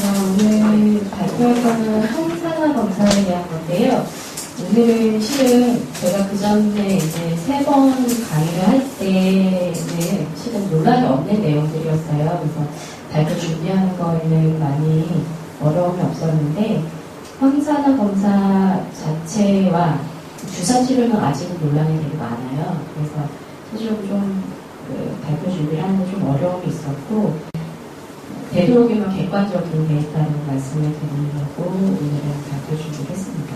오늘 발표할 거는 항산화 검사에 대한 건데요. 오늘은 실은 제가 그 전에 이제 3번 강의를 할 때는 실은 논란이 없는 내용들이었어요. 그래서 발표 준비하는 거에는 많이 어려움이 없었는데, 항산화 검사 자체와 주사 치료는 아직은 논란이 되게 많아요. 그래서 사실은 좀 발표 준비를 하는데 좀 어려움이 있었고, 되도록이면 객관적인 데이터를 말씀을 드리려고 오늘은 발표 준비를 했습니다.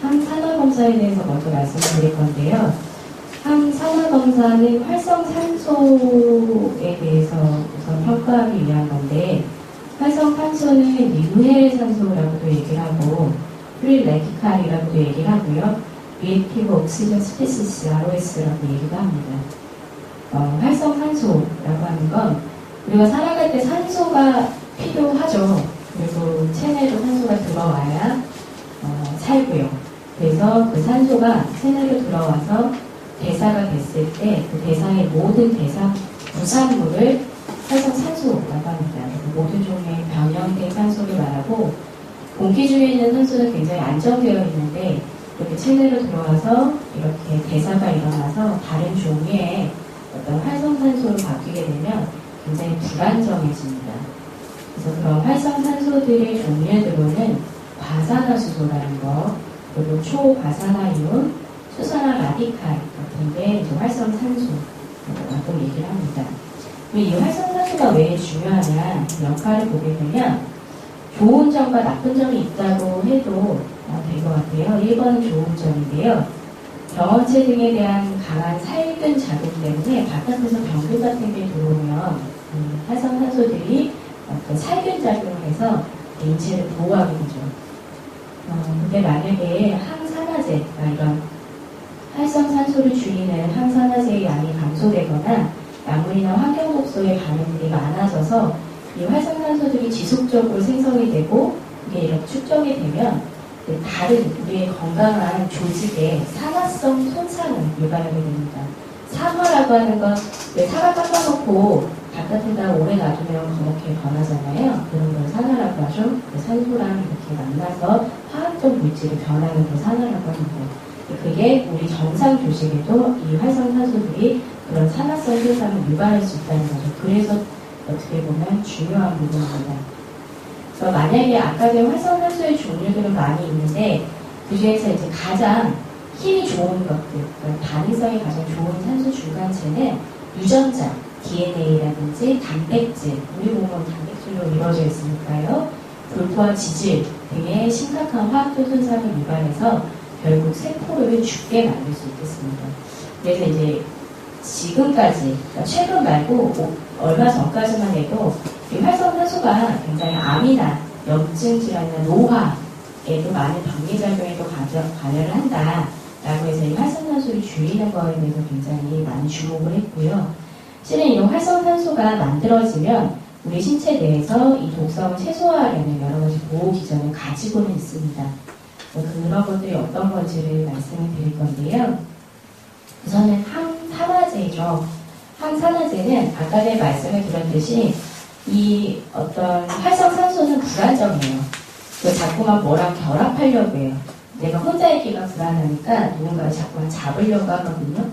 항산화검사에 대해서 먼저 말씀드릴 건데요. 항산화검사는 활성산소에 대해서 우선 평가하기 위한 건데, 활성탄소는 유해산소라고도 얘기를 하고, 프리 레디칼이라고도 얘기를 하고요. 리액티브 옥시전 스피시스 ROS라고 얘기도 합니다. 활성산소라고 하는 건 우리가 살아갈 때 산소가 필요하죠. 그리고 체내로 산소가 들어와야 살고요. 그래서 그 산소가 체내로 들어와서 대사가 됐을 때 그 대사의 모든 대사 부산물을 활성산소라고 합니다. 모든 종류의 변형된 산소를 말하고, 공기 중에 있는 산소는 굉장히 안정되어 있는데 이렇게 체내로 들어와서 이렇게 대사가 일어나서 다른 종류의 어떤 활성산소로 바뀌게 되면 굉장히 불안정해집니다. 그래서 그런 활성산소들의 종류들로는 과산화수소라는 거, 그리고 초과산화이온, 수산화 라디칼 같은 게 활성산소라고 얘기를 합니다. 이 활성산소가 왜 중요하냐 역할을 보게 되면 좋은 점과 나쁜 점이 있다고 해도 될 것 같아요. 1번은 좋은 점인데요. 경험체 등에 대한 강한 살균 작용 때문에 바깥에서 병균 같은 게 들어오면 활성산소들이 어떤 살균 작용을 해서 인체를 보호하게 되죠. 근데 만약에 항산화제, 이런 활성산소를 줄이는 항산화제의 양이 감소되거나 약물이나 환경독소의 반응들이 많아져서 이 활성산소들이 지속적으로 생성이 되고 이게 이렇게 축적이 되면 다른 우리의 건강한 조직의 산화성 손상을 유발하게 됩니다. 산화라고 하는 건 사과 깎아놓고 바깥에다 오래 놔두면 검게 변하잖아요. 그런 걸 산화라고 하죠. 산소랑 이렇게 만나서 화학적 물질이 변하는 걸 산화라고 합니다. 그게 우리 정상 조직에도 이 활성산소들이 그런 산화성 손상을 유발할 수 있다는 거죠. 그래서 어떻게 보면 중요한 부분입니다. 그래서 만약에 아까 전 활성산소의 종류들은 많이 있는데 그 중에서 이제 가장 힘이 좋은 것들, 그러니까 반응성이 가장 좋은 산소 중간체는 유전자, DNA라든지 단백질, 우리 몸은 단백질로 이루어져 있으니까요. 돌포와 지질 등의 심각한 화학적 손상을 유발해서 결국 세포를 죽게 만들 수 있겠습니다. 그래서 이제 지금까지, 그러니까 최근 말고 얼마 전까지만 해도 이 활성산소가 굉장히 암이나 염증 질환이나 노화에도 많은 방해작용에도 관여를 한다라고 해서 이 활성산소를 줄이는 거에 대해서 굉장히 많이 주목을 했고요. 실은 이런 활성산소가 만들어지면 우리 신체 내에서 이 독성을 최소화하려는 여러 가지 보호 기전을 가지고는 있습니다. 그런 것들이 어떤 건지를 말씀을 드릴 건데요. 우선은 항산화제죠. 항산화제는 아까 전에 말씀을 드렸듯이 이 어떤 활성산소는 불안정해요. 자꾸만 뭐랑 결합하려고 해요. 내가 혼자 있기가 불안하니까 누군가를 자꾸만 잡으려고 하거든요.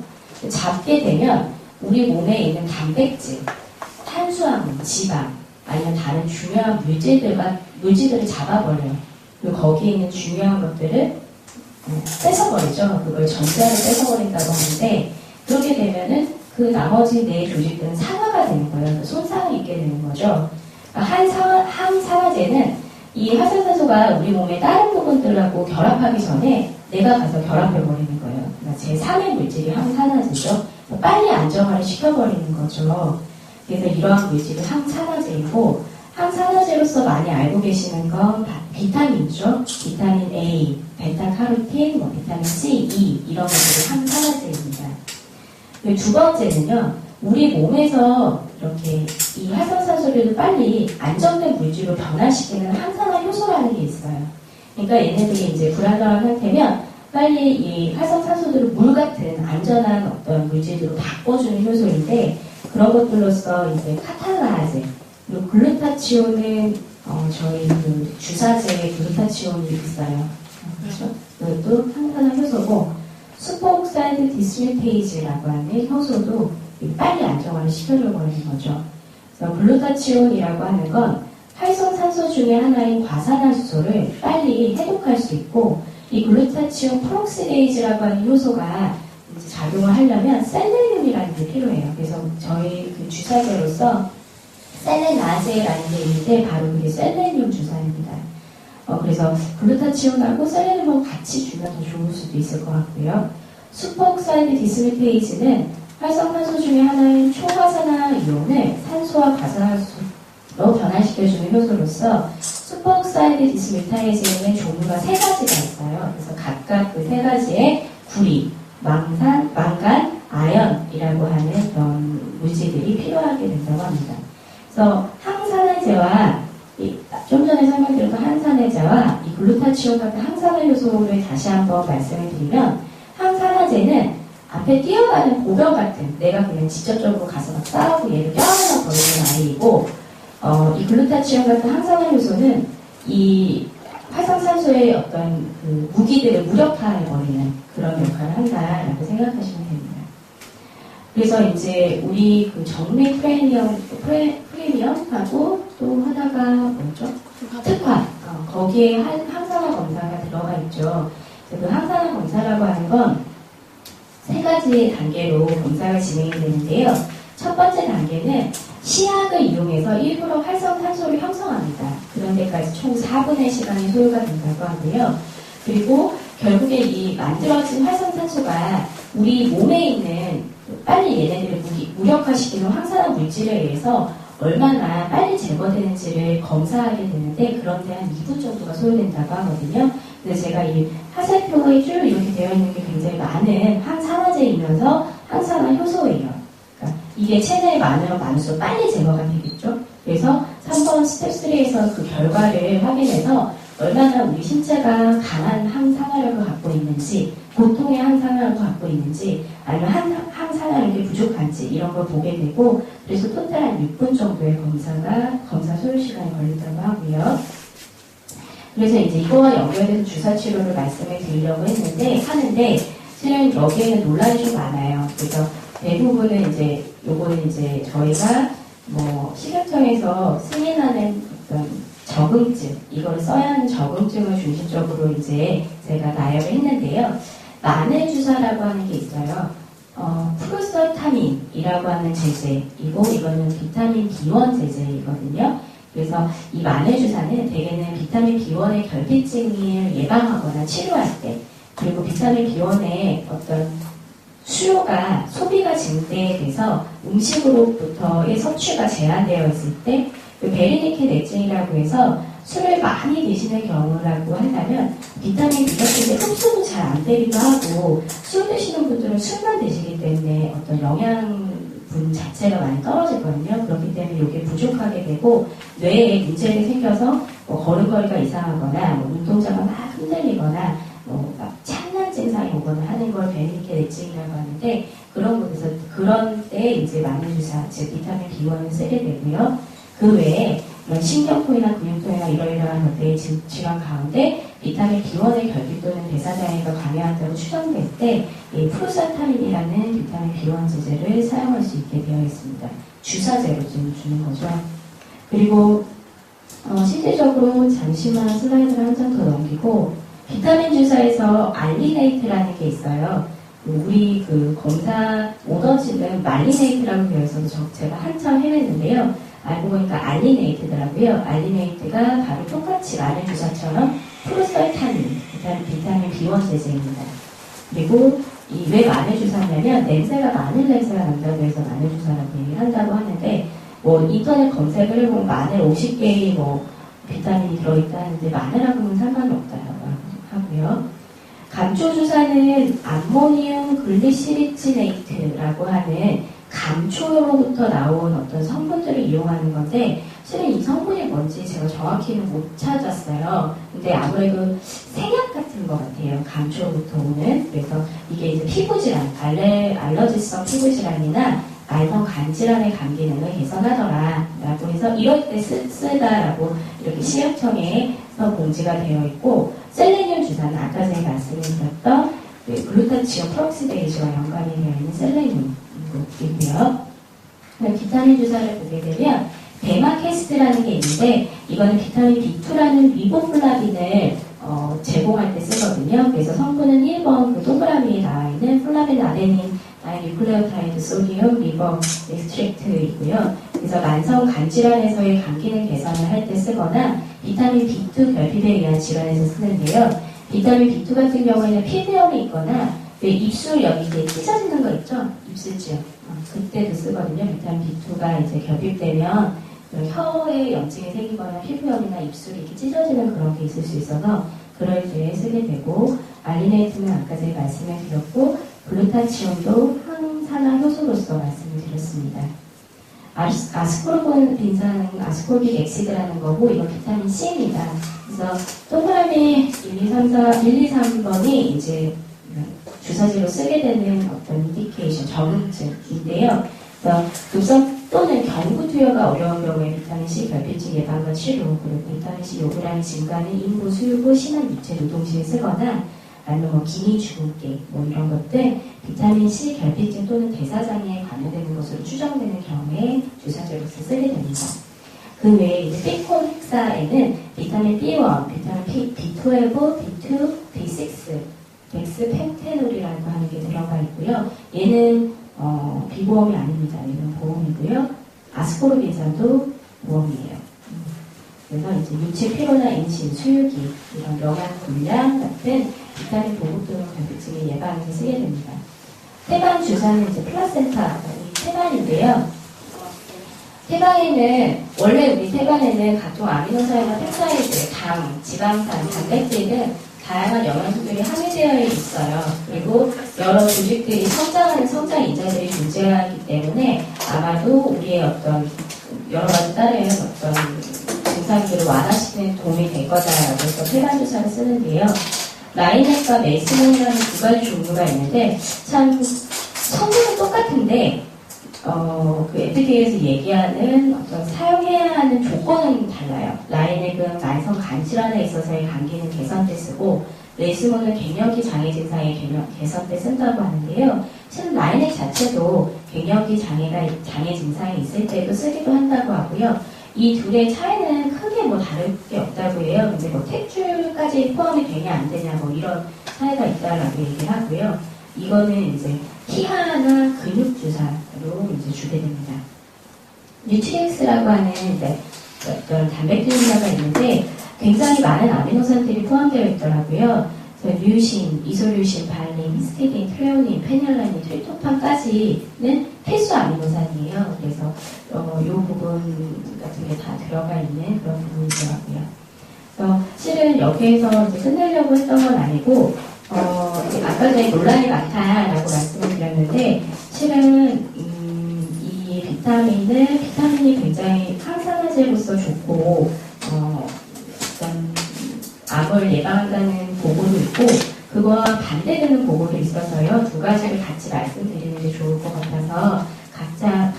잡게 되면 우리 몸에 있는 단백질, 탄수화물, 지방, 아니면 다른 중요한 물질들을 잡아버려요. 그리고 거기에 있는 중요한 것들을 뺏어버리죠. 그걸 전자를 뺏어버린다고 하는데, 그렇게 되면은 그 나머지 내 조직들은 산화가 되는 거예요. 손상이 있게 되는 거죠. 항산화제는 이 활성산소가 우리 몸의 다른 부분들하고 결합하기 전에 내가 가서 결합해버리는 거예요. 그러니까 제3의 물질이 항산화제죠. 빨리 안정화를 시켜버리는 거죠. 그래서 이러한 물질은 항산화제이고, 항산화제로서 많이 알고 계시는 건 비타민이죠. 비타민 A, 베타카로틴, 비타민 C, E 이런 것들이 항산화제입니다. 두 번째는요, 우리 몸에서 이렇게 이 활성산소를 빨리 안정된 물질로 변화시키는 항산화 효소라는 게 있어요. 그러니까 얘네들이 이제 불안정한 상태면 빨리 이 활성산소들을 물 같은 안전한 어떤 물질로 바꿔주는 효소인데, 그런 것들로서 이제 카탈라제, 그리고 글루타치온은 저희 그 주사제 글루타치온이 있어요. 그렇죠? 그것도 항산화 효소고, 슈퍼옥사이드 디스뮤테이즈라고 하는 효소도 빨리 안정화를 시켜주고 하는 거죠. 그래서 글루타치온이라고 하는 건 활성산소 중에 하나인 과산화수소를 빨리 해독할 수 있고, 이 글루타치온 프록시데이즈라고 하는 효소가 이제 작용을 하려면 셀레늄이라는 게 필요해요. 그래서 저희 그 주사제로서 셀레나제라는 게 있는데 바로 그게 셀레늄 주사입니다. 그래서 글루타치온하고 셀레늄하고 같이 주면 더 좋을 수도 있을 것 같고요. 슈퍼옥사이드 디스뮤테이즈는 활성산소 중에 하나인 초과산화 이온을 산소와 과산화수소로 변환시켜주는 효소로서 슈퍼옥사이드 디스뮤테이즈는 종류가 세 가지가 있어요. 그래서 각각 그 세 가지의 구리, 망간, 아연이라고 하는 그런 물질들이 필요하게 된다고 합니다. 그래서 항산화제와 좀 전에 설명드렸던 항산화제와 이 글루타치온 같은 항산화 요소를 다시 한번 말씀을 드리면, 항산화제는 앞에 뛰어가는 보병 같은, 내가 그냥 직접적으로 가서 막 싸우고 얘를 껴안아 버리는 아이이고, 이 글루타치온 같은 항산화 요소는 이 활성산소의 어떤 그 무기들을 무력화해버리는 그런 역할을 한다라고 생각하시면 됩니다. 그래서 이제 우리 그 정밀 프리미엄하고 또 하나가 뭐죠? 특화. 거기에 항산화 검사가 들어가 있죠. 그 항산화 검사라고 하는 건 세 가지 단계로 검사가 진행이 되는데요. 첫 번째 단계는 시약을 이용해서 일부러 활성산소를 형성합니다. 그런 데까지 총 4분의 시간이 소요가 된다고 하고요. 그리고 결국에 이 만들어진 활성산소가 우리 몸에 있는 빨리 얘네들을 무력화시키는 항산화 물질에 의해서 얼마나 빨리 제거되는지를 검사하게 되는데, 그런데 한 2분 정도가 소요된다고 하거든요. 그래서 제가 이 화살표에 쭉 이렇게 되어 있는 게 굉장히 많은 항산화제이면서 항산화 효소예요. 그러니까 이게 체내에 많으면 많을수록 빨리 제거가 되겠죠. 그래서 3번 스텝 3에서 그 결과를 확인해서 얼마나 우리 신체가 강한 항산화력을 갖고 있는지, 보통의 항산화력을 갖고 있는지, 아니면 항산화력이 부족한지 이런 걸 보게 되고, 그래서 토탈 한 6분 정도의 검사 소요 시간이 걸린다고 하고요. 그래서 이제 이거와 연결해서 주사 치료를 말씀을 드리려고 하는데 실은 여기에는 논란이 좀 많아요. 그래서 대부분은 이제 요거는 이제 저희가 뭐 식약청에서 승인하는 어떤 적응증, 이걸 써야 하는 적응증을 중심적으로 이제 제가 나열을 했는데요. 마늘 주사라고 하는 게 있어요. 프루설타민이라고 하는 제제이고, 이거는 비타민 B1 제제이거든요. 그래서 이 마늘 주사는 대개는 비타민 B1의 결핍증을 예방하거나 치료할 때, 그리고 비타민 B1의 어떤 소비가 증대돼서 음식으로부터의 섭취가 제한되어 있을 때, 그 베리니켄 액증이라고 해서 술을 많이 드시는 경우라고 한다면 비타민 B 같은 게 흡수도 잘 안 되기도 하고, 술 드시는 분들은 술만 드시기 때문에 어떤 영양분 자체가 많이 떨어지거든요. 그렇기 때문에 이게 부족하게 되고 뇌에 문제가 생겨서 뭐 걸음걸이가 이상하거나 뭐 눈동자가 막 흔들리거나 막 찬난 증상이 오거나 하는 걸 베리니켄 액증이라고 하는데, 그런 곳에서 그런 때 이제 마늘 주사, 즉 비타민 B1을 쓰게 되고요. 그 외에 이런 신경통이나 근육통이나 이러이러한 것들의 질환 가운데 비타민 B1의 결핍 또는 대사장애가 관여한다고 추정될 때 이 프루설타민이라는 비타민 B1 제제를 사용할 수 있게 되어 있습니다. 주사제로 지금 주는 거죠. 그리고 실질적으로 잠시만 슬라이드를 한 장 더 넘기고, 비타민 주사에서 알리네이트라는 게 있어요. 우리 그 검사 오더지는 말리네이트라고 되어 있어서 제가 한참 헤맸는데요. 알고 보니까 알리네이트더라고요. 알리네이트가 바로 똑같이 마늘 주사처럼 프루설타민, 비타민 B1 제제입니다. 그리고 왜 마늘 주사냐면 냄새가 마늘 냄새가 난다고 해서 마늘 주사라고 얘기한다고 하는데, 뭐 인터넷 검색을 해보면 마늘 50개의 뭐 비타민이 들어있다는데 마늘하고는 상관이 없다고 하고요. 감초 주사는 암모니움 글리시리치네이트라고 하는 감초로부터 나온 어떤 성분들을 이용하는 건데, 실은 이 성분이 뭔지 제가 정확히는 못 찾았어요. 근데 아무래도 생약 같은 것 같아요. 감초로부터 오는. 그래서 이게 이제 피부질환, 알러지성 피부질환이나 만성 간질환의 간 기능을 개선하더라 라고 해서 이럴 때 쓰다라고 이렇게 식약청에서 공지가 되어 있고, 셀레늄 주사는 아까 전에 말씀을 드렸던 글루타치온 프록시데이즈와 연관이 되어 있는 셀레늄이고요. 비타민 주사를 보게 되면 베마캐스트라는 게 있는데, 이거는 비타민 B2라는 리보플라빈을 제공할 때 쓰거든요. 그래서 성분은 1번 그 동그라미에 나와 있는 플라빈 아데닌 다이뉴클레오타이드 소디움 리버 엑스트랙트이고요. 그래서 만성 간질환에서의 간 기능 개선을 할 때 쓰거나 비타민 B2 결핍에 의한 질환에서 쓰는데요. 비타민 B2 같은 경우에는 피부염이 있거나 왜 입술 여기 이제 찢어지는 거 있죠? 입술지요. 그때도 쓰거든요. 비타민 B2가 이제 결핍되면 혀에 염증이 생기거나 피부염이나 입술이 이렇게 찢어지는 그런 게 있을 수 있어서 그럴 때 쓰게 되고, 알리네이트는 아까 제가 말씀을 드렸고, 글루타치온도 항산화 효소로서 말씀을 드렸습니다. 아스코르빈 빈산은 아스코르빅 엑시드라는 거고, 이건 비타민 C입니다. 그래서 동그라미 1, 2, 3번이 이제 주사제로 쓰게 되는 어떤 인디케이션, 적응증인데요. 그래서 급성 또는 경구투여가 어려운 경우에 비타민 C 결핍증 예방과 치료, 그리고 비타민 C 요구량이 증가하는 인구, 수유구, 심한 유체 노동시에 쓰거나, 아니면 뭐 기미 주근깨 뭐 이런 것들 비타민 C 결핍증 또는 대사장애에 관여되는 것으로 추정되는 경우에 주사제로서 쓰게 됩니다. 그 외에 이제 피콘 헥사에는 비타민 B1, 비타민 B12, B2, B6, 덱스펜테놀이라고 하는 게 들어가 있고요. 얘는 비보험이 아닙니다. 얘는 보험이고요. 아스코르빈산도 보험이에요. 그래서 이제 유체 피로나 임신, 수유기, 이런 영양 불량 같은 비타민 보급 또는 결핍증의 예방에서 쓰게 됩니다. 태반 주사는 이제 플라센타, 태반인데요. 태반에는 원래 우리 태반에는 각종 아미노산이나 펩타이드, 당, 지방산, 단백질은 다양한 영양소들이 함유되어 있어요. 그리고 여러 조직들이 성장하는 성장 인자들이 존재하기 때문에 아마도 우리의 어떤 여러 가지 다른 어떤 증상들을 완화시키는 도움이 될 거다라고 해서 태반 주사를 쓰는데요. 라이넥과 메이스몬이라는 두 가지 종류가 있는데 참 성분은 똑같은데 그 FDA에서 얘기하는 어떤 사용해야 하는 조건은 달라요. 라이넥은 만성 간질환에 있어서의 간 기능 개선 때 쓰고, 메이스몬은 갱년기 장애 증상의 개선 때 쓴다고 하는데요. 실은 라이넥 자체도 갱년기 장애 증상이 있을 때도 쓰기도 한다고 하고요. 이 둘의 차이는 크게 뭐 다를 게 없다고 해요. 근데 뭐 탯줄까지 포함이 되냐 안 되냐 뭐 이런 차이가 있다라고 얘기를 하고요. 이거는 이제 피하나 근육 주사로 이제 주게 됩니다. 뉴트리엑스라고 하는 이제 어떤 단백질 분야가 있는데 굉장히 많은 아미노산들이 포함되어 있더라고요. 류신, 이솔류신, 발린, 히스티딘, 트레오닌, 페닐라닌, 트리토판까지는 필수 아미노산이에요. 그래서 이 부분 같은 게 다 들어가 있는 그런 부분이더라고요. 그래서 실은 여기에서 이제 끝내려고 했던 건 아니고 아까 전에 논란이 많다라고 말씀을 드렸는데 실은 이 비타민이 굉장히 항산화제로서 좋고 어떤 암을 예방한다는 보고도 있고 그거와 반대되는 보고도 있어서요. 두 가지를 같이 말씀드리는 게 좋을 것 같아서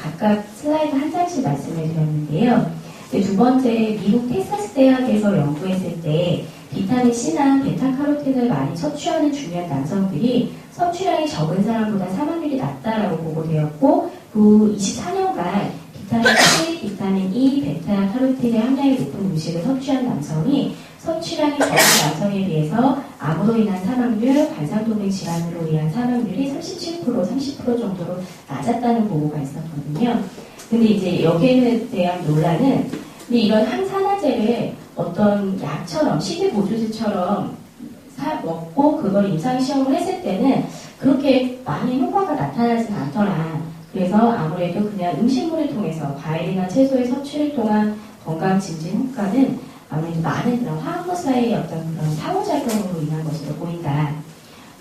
각각 슬라이드 한 장씩 말씀을 드렸는데요. 두 번째, 미국 텍사스 대학에서 연구했을 때 비타민 C나 베타카로틴을 많이 섭취하는 중년 남성들이 섭취량이 적은 사람보다 사망률이 낮다라고 보고되었고, 그 24년간 비타민 C, 비타민 E, 베타카로틴의 함량이 높은 음식을 섭취한 남성이 섭취량이 적은 남성에 비해서 암으로 인한 사망률, 관상동맥 질환으로 인한 사망률이 37%, 30% 정도로 낮았다는 보고가 있었거든요. 근데 이제 여기에 대한 논란은 이런 항산화제를 어떤 약처럼, 식이보조제처럼 먹고 그걸 임상시험을 했을 때는 그렇게 많이 효과가 나타나진 않더라. 그래서 아무래도 그냥 음식물을 통해서 과일이나 채소의 섭취를 통한 건강 증진 효과는 아무래도 많은 그런 화학물 사이의 어떤 그런 상호작용으로 인한 것으로 보인다.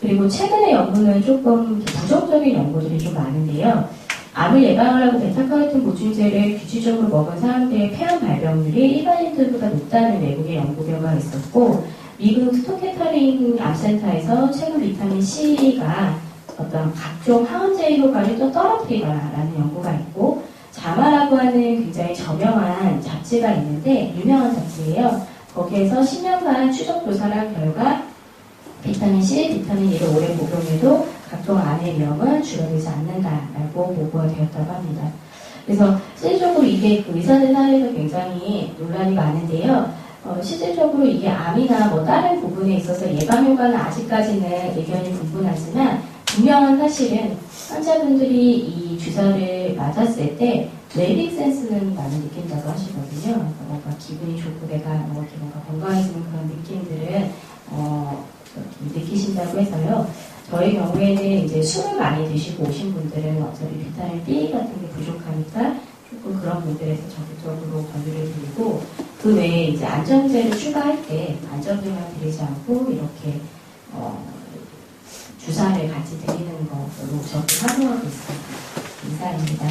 그리고 최근의 연구는 조금 부정적인 연구들이 좀 많은데요. 암을 예방하려고 베타카로틴 보충제를 규칙적으로 먹은 사람들의 폐암 발병률이 일반인들보다 높다는 외국의 연구 결과가 있었고, 미국 스토케타링 암센터에서 최근 비타민 C가 어떤 각종 항원제의 효과를 또 떨어뜨리거나라는 연구가 있고, 자마라고 하는 굉장히 저명한 잡지가 있는데, 유명한 잡지예요. 거기에서 10년간 추적 조사를 한 결과 비타민C, 비타민 E를 오래 복용해도 각종 암의 위험은 줄어들지 않는다라고 보고가 되었다고 합니다. 그래서 실질적으로 이게 그 의사들 사이에서 굉장히 논란이 많은데요. 실질적으로 이게 암이나 뭐 다른 부분에 있어서 예방 효과는 아직까지는 의견이 분분하지만, 분명한 사실은 환자분들이 이 주사를 맞았을 때 웰빙 센스는 많이 느낀다고 하시거든요. 뭔가 기분이 좋고 내가 뭐 이렇게 뭔가 건강해지는 그런 느낌들을 느끼신다고 해서요. 저희 경우에는 이제 술을 많이 드시고 오신 분들은 어차피 비타민 B 같은 게 부족하니까 조금 그런 분들에서 적극적으로 권유를 드리고, 그 외에 이제 안정제를 추가할 때 안정제만 드리지 않고 이렇게 주사를 같이 드리는 것으로 적극 활용하고 있습니다. 이상입니다.